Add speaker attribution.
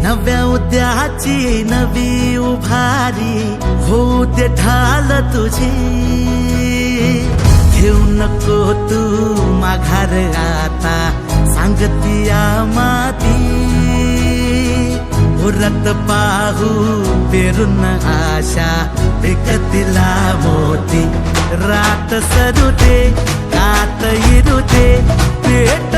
Speaker 1: नव्या उद्याची नवी उभारी होऊ दे ढाल तुझी घेऊ नको तू माघार आता सांगतिया माती उरत पाहू पेरून आशा पिकतिला मोती रात सरू दे कात इरू दे पेट